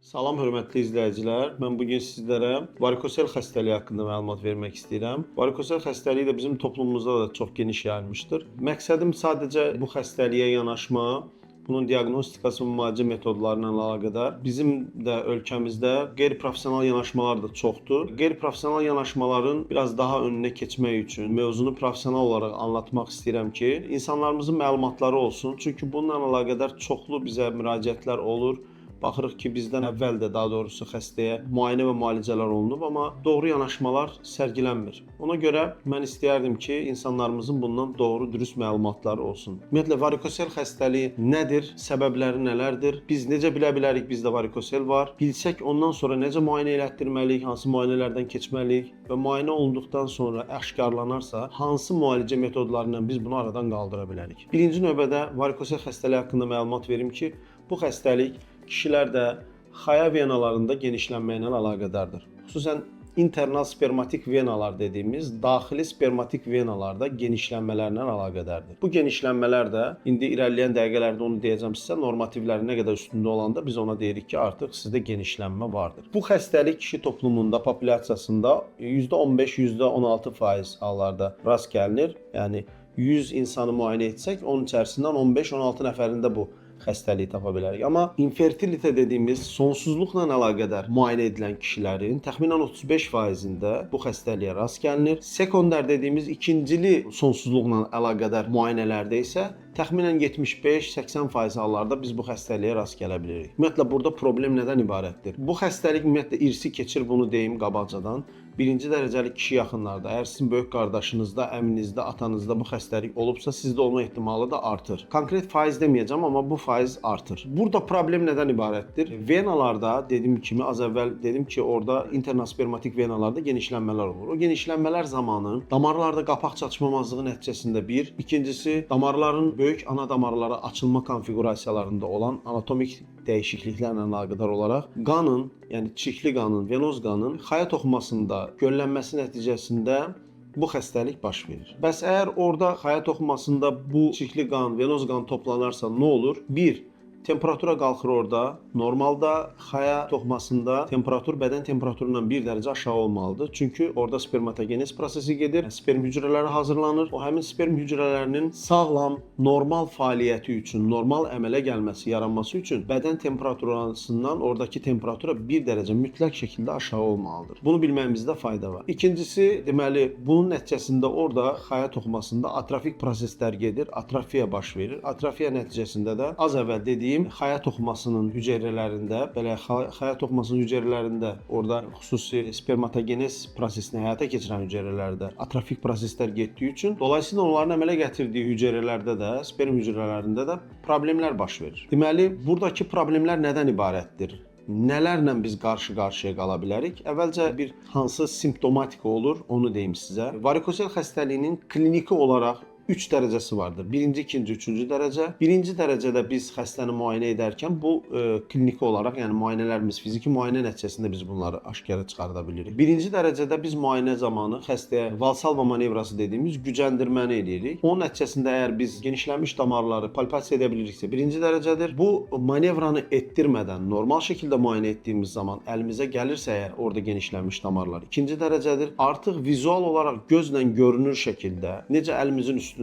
Salam hörmətli izləyicilər. Mən bu gün sizlərə varikosel xəstəliyi haqqında məlumat vermək istəyirəm. Varikosel xəstəliyi də bizim toplumumuzda da çox geniş yayılmışdır. Məqsədim sadəcə bu xəstəliyə yanaşma, bunun diaqnostikası və müalicə metodları ilə əlaqədar. Bizim də ölkəmizdə qeyri-professional yanaşmalar da çoxdur. Qeyri-professional yanaşmaların biraz daha önünə keçmək üçün mövzunu professional olaraq anlatmaq istəyirəm ki, insanlarımızın məlumatları olsun. Çünki bununla əlaqədar çoxlu bizə müraciətlər olur. Baxırıq ki, bizdən əvvəl də daha doğrusu xəstəyə müayinə və müalicələr olunub, amma doğru yanaşmalar sərgilənmir. Ona görə mən istəyərdim ki, insanlarımızın bundan doğru, dürüst məlumatları olsun. Ümumiyyətlə, varikosel xəstəliyi nədir, səbəbləri nələrdir, biz necə bilə bilərik bizdə varikosel var, bilsək ondan sonra necə müayinə elətdirməliyik, hansı müayinələrdən keçməliyik və müayinə olunduqdan sonra aşkarlanarsa, hansı müalicə metodlarıyla biz bunu aradan qaldıra bilərik. Birinci növbədə varikosel xəstəliyi haqqında məlumat verim ki, bu xəstəlik kişilərdə xaya venalarında genişlənməklə əlaqədardır. Xüsusən internal spermatik venalar dediyimiz daxili spermatik venalarda genişlənmələrlə əlaqədardır. Bu genişlənmələr də indi irəliləyən dəqiqələrdə onu deyəcəm sizə, normativlərin nə qədər üstündə olanda biz ona deyirik ki, artıq sizdə genişlənmə vardır. Bu xəstəlik kişi toplumunda, populyasiyasında %15-16% hallarda rast gəlinir. Yəni 100 insanı müayinə etsək, onun içərisindən 15-16 nəfərində bu xəstəliyi tapa bilərik. Amma infertilite dediyimiz sonsuzluqla əlaqədar müayinə edilən kişilərin təxminən 35%-də bu xəstəliyə rast gəlinir. Sekonder dediyimiz ikincili sonsuzluqla əlaqədar müayinələrdə isə təxminən 75-80% hallarda biz bu xəstəliyə rast gələ bilirik. Ümumiyyətlə, burada problem nədən ibarətdir? Bu xəstəlik ümumiyyətlə irsi keçir, bunu deyim qabaqcadan. Birinci dərəcəli kişi yaxınlarda, əgər sizin böyük qardaşınızda, əminizdə, atanızda bu xəstəlik olubsa, sizdə olma ehtimalı da artır. Konkret faiz deməyəcəm, amma bu faiz artır. Burada problem nədən ibarətdir? Venalarda, dediyim kimi, az əvvəl dedim ki, orada internaspermatik venalarda genişlənmələr olur. O genişlənmələr zamanı damarlarda qapaq çatışmamazlığı nəticəsində bir, ikincisi damarların böyük ana damarlara açılma konfiqurasiyalarında olan anatomik dəyişikliklərlə əlaqədar olaraq qanın, yəni çirkli qanın, venoz qanın xaya toxumasında göllənməsi nəticəsində bu xəstəlik baş verir. Bəs əgər orada xaya toxumasında bu çirkli qan, venoz qan toplanarsa nə olur? 1. Temperatura qalxır orada. Normalda xaya toxumasında temperatur bədən temperaturundan 1 dərəcə aşağı olmalıdır. Çünki orada spermatogenez prosesi gedir, sperm hücrələri hazırlanır. O həmin sperm hücrələrinin sağlam, normal fəaliyyəti üçün, normal əmələ gəlməsi, yaranması üçün bədən temperaturasından oradakı temperatura 1 dərəcə mütləq şəkildə aşağı olmalıdır. Bunu bilməyimizdə fayda var. İkincisi, deməli, bunun nəticəsində orada xaya toxumasında atrofik proseslər gedir, atrofiya baş verir. Atrofiya nəticəsində də az əvvəl dediyim xaya toxumasının hüceyrələrində, belə xaya toxumasının hüceyrələrində orada xüsusi spermatogenez prosesini həyata keçirən hüceyrələrdə atrofik proseslər getdiyi üçün dolayısıyla onların əmələ gətirdiyi hüceyrələrdə də, sperm hüceyrələrində də problemlər baş verir. Deməli, buradakı problemlər nədən ibarətdir? Nələrlə biz qarşı-qarşıya qala bilərik? Əvvəlcə bir hansı simptomatika olur, onu deyim sizə. Varikosel xəstəliyinin kliniki olaraq 3 dərəcəsi vardır. Birinci, ikinci, üçüncü dərəcə. Birinci dərəcədə biz xəstəni müayinə edərkən bu kliniki olaraq, yəni müayinələrimiz, fiziki müayinə nəticəsində biz bunları aşkara çıxarda bilirik. Birinci dərəcədə biz müayinə zamanı xəstəyə valsalva manevrası dediyimiz gücəndirməni edirik. Onun nəticəsində əgər biz genişlənmiş damarları palpasiya edə biliriksə, birinci dərəcədir. Bu manevranı etdirmədən normal şəkildə müayinə etdiyimiz zaman əlimizə gəlirsə əgər orada genişlənmiş damarlar, ikinci dərəcədir. Artıq vizual olaraq gözlə görünür şəkildə necə əlimizin üstündə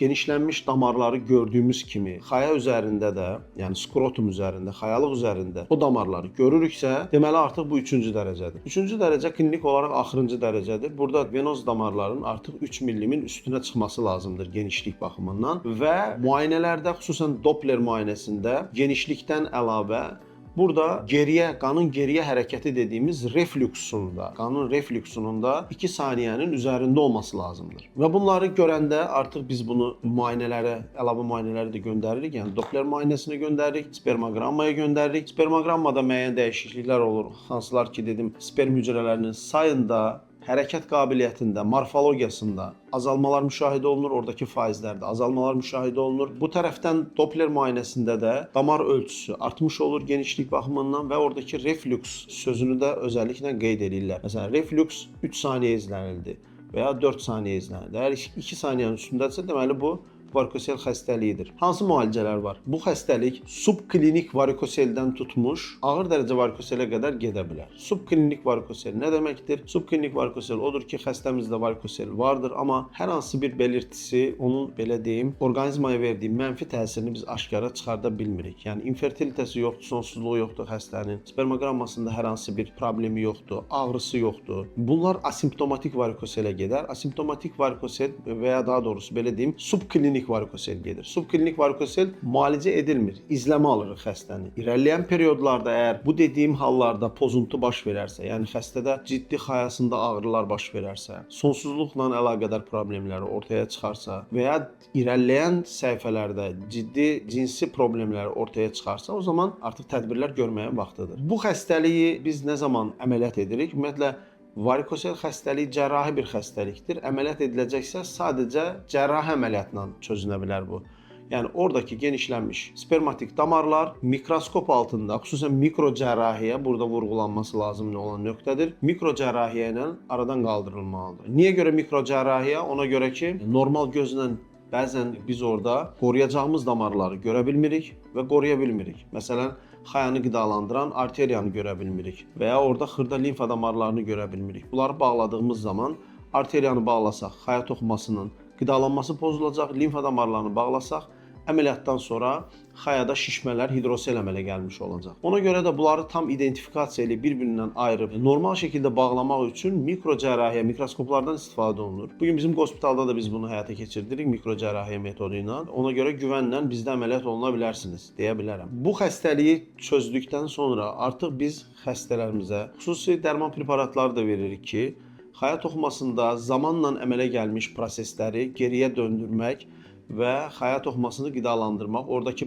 genişlənmiş damarları gördüyümüz kimi xaya üzərində də, yəni skrotum üzərində, xayalıq üzərində o damarları görürüksə, deməli artıq bu 3-cü dərəcədir. 3-cü dərəcə klinik olaraq axırıncı dərəcədir. Burada venoz damarların artıq 3 millimin üstünə çıxması lazımdır genişlik baxımından və müayinələrdə, xüsusən Doppler müayinəsində genişlikdən əlavə burada geriyə, qanın geriyə hərəkəti dediyimiz reflüksunda, qanın reflüksununda 2 saniyənin üzərində olması lazımdır. Və bunları görəndə artıq biz bunu müayinələrə, əlavə müayinələri də göndəririk. Yəni Doppler müayinəsinə göndəririk, spermogrammaya göndəririk. Spermogrammada müəyyən dəyişikliklər olur. Hansılar ki, dedim, sperm hücrələrinin sayında, hərəkət qabiliyyətində, morfologiyasında azalmalar müşahidə olunur, oradakı faizlərdə azalmalar müşahidə olunur. Bu tərəfdən Doppler müayinəsində də damar ölçüsü artmış olur genişlik baxımından və oradakı reflüks sözünü də özəlliklə qeyd edirlər. Məsələn, reflüks 3 saniyə izlənildi və ya 4 saniyə izlənildi. Əgər 2 saniyənin üstündədirsə, deməli bu varikosel xəstəliyidir. Hansı müalicələr var? Bu xəstəlik subklinik varikoseldən tutmuş ağır dərəcə varikoselə qədər gedə bilər. Subklinik varikosel nə deməkdir? Subklinik varikosel odur ki, xəstəmizdə varikosel vardır, amma hər hansı bir belirtisi onun belə deyim, orqanizmaya verdiyi mənfi təsirini biz aşkara çıxarda bilmirik. Yəni infertilitəsi yoxdur, sonsuzluğu yoxdur xəstənin, spermogrammasında hər hansı bir problemi yoxdur, ağrısı yoxdur. Bunlar asimptomatik varikoselə gedər. Asimptomatik varikosel və ya daha doğrusu belə deyim, subklinik varikosel gedir. Subklinik varikosel müalicə edilmir, izləmə alırıq xəstəni. İrəliləyən periodlarda əgər bu dediyim hallarda pozuntu baş verərsə, yəni xəstədə ciddi xayasında ağrılar baş verərsə, sonsuzluqla əlaqədar problemləri ortaya çıxarsa və ya irəliləyən səhifələrdə ciddi cinsi problemlər ortaya çıxarsa, o zaman artıq tədbirlər görməyə vaxtıdır. Bu xəstəliyi biz nə zaman əməliyyat edirik? Ümumiyyətlə varikosel xəstəliyi cərrahi bir xəstəlikdir. Əməliyyat ediləcəksə sadəcə cərrahi əməliyyatla çözünə bilər bu. Yəni oradakı genişlənmiş spermatik damarlar mikroskop altında, xüsusən mikrocərrahiyyə burada vurğulanması lazım olan nöqtədir. Mikrocərrahiyyə ilə aradan qaldırılmalıdır. Niyə görə mikrocərrahiyyə? Ona görə ki, normal gözlə bəzən biz orada qoruyacağımız damarları görə bilmirik və qoruya bilmirik. Məsələn, xayanı qidalandıran arteriyanı görə bilmirik və ya orada xırda limfa damarlarını görə bilmirik. Bunları bağladığımız zaman arteriyanı bağlasaq, xaya toxumasının qidalanması pozulacaq, limfa damarlarını bağlasaq, əməliyyatdan sonra xayada şişmələr, hidrosel əmələ gəlmiş olacaq. Ona görə də bunları tam identifikasiya ilə bir-birindən ayırıb normal şəkildə bağlamaq üçün mikrocərrahiyyə, mikroskoplardan istifadə olunur. Bugün bizim hospitalda da biz bunu həyata keçirdirik mikrocərrahiyyə metodu ilə. Ona görə güvənlə bizdə əməliyyat oluna bilərsiniz, deyə bilərəm. Bu xəstəliyi çözdükdən sonra artıq biz xəstələrimizə xüsusi dərman preparatları da veririk ki, xaya toxumasında zamanla əmələ gəlmiş prosesləri geriyə döndürmək və xaya toxumasını qidalandırmaq, oradakı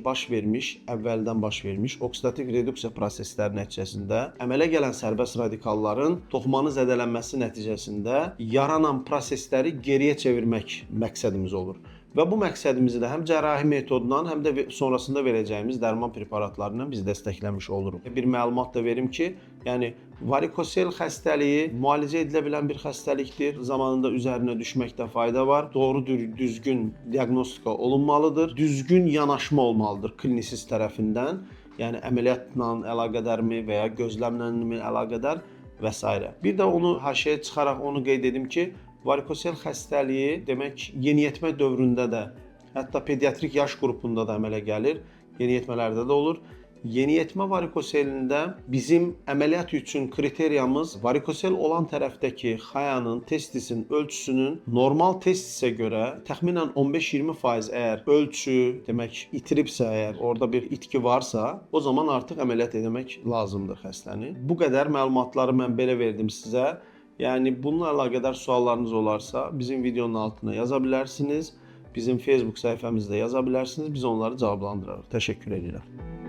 əvvəldən baş vermiş oksidativ reduksiya prosesləri nəticəsində əmələ gələn sərbəst radikalların toxumanın zədələnməsi nəticəsində yaranan prosesləri geriyə çevirmək məqsədimiz olur. Və bu məqsədimizi də həm cərrahi metodla, həm də sonrasında verəcəyimiz dərman preparatlarından biz dəstəkləmiş oluruq. Bir məlumat da verim ki, yəni varikosel xəstəliyi müalicə edilə bilən bir xəstəlikdir. Zamanında üzərinə düşməkdə fayda var. Doğru düzgün diaqnostika olunmalıdır. Düzgün yanaşma olmalıdır klinisist tərəfindən. Yəni əməliyyatla əlaqədarmı və ya gözləmlə əlaqədar və s. Bir də onu haşiyə çıxaraq onu qeyd edim ki, varikosel xəstəliyi demək yeniyetmə dövründə də, hətta pediatrik yaş qrupunda da əmələ gəlir, yeniyetmələrdə də olur. Yeniyetmə varikoselində bizim əməliyyat üçün kriteriямız varikosel olan tərəfdəki xayanın, testisin ölçüsünün normal testisə görə təxminən 15-20% əgər ölçü demək itiribsə, əgər orada bir itki varsa, o zaman artıq əməliyyat etmək lazımdır xəstəni. Bu qədər məlumatları mən belə verdim sizə. Yəni bununla əlaqədar suallarınız olarsa bizim videonun altına yaza bilərsiniz. Bizim Facebook səhifəmizdə yaza bilərsiniz. Biz onları cavablandırarıq. Təşəkkür edirəm.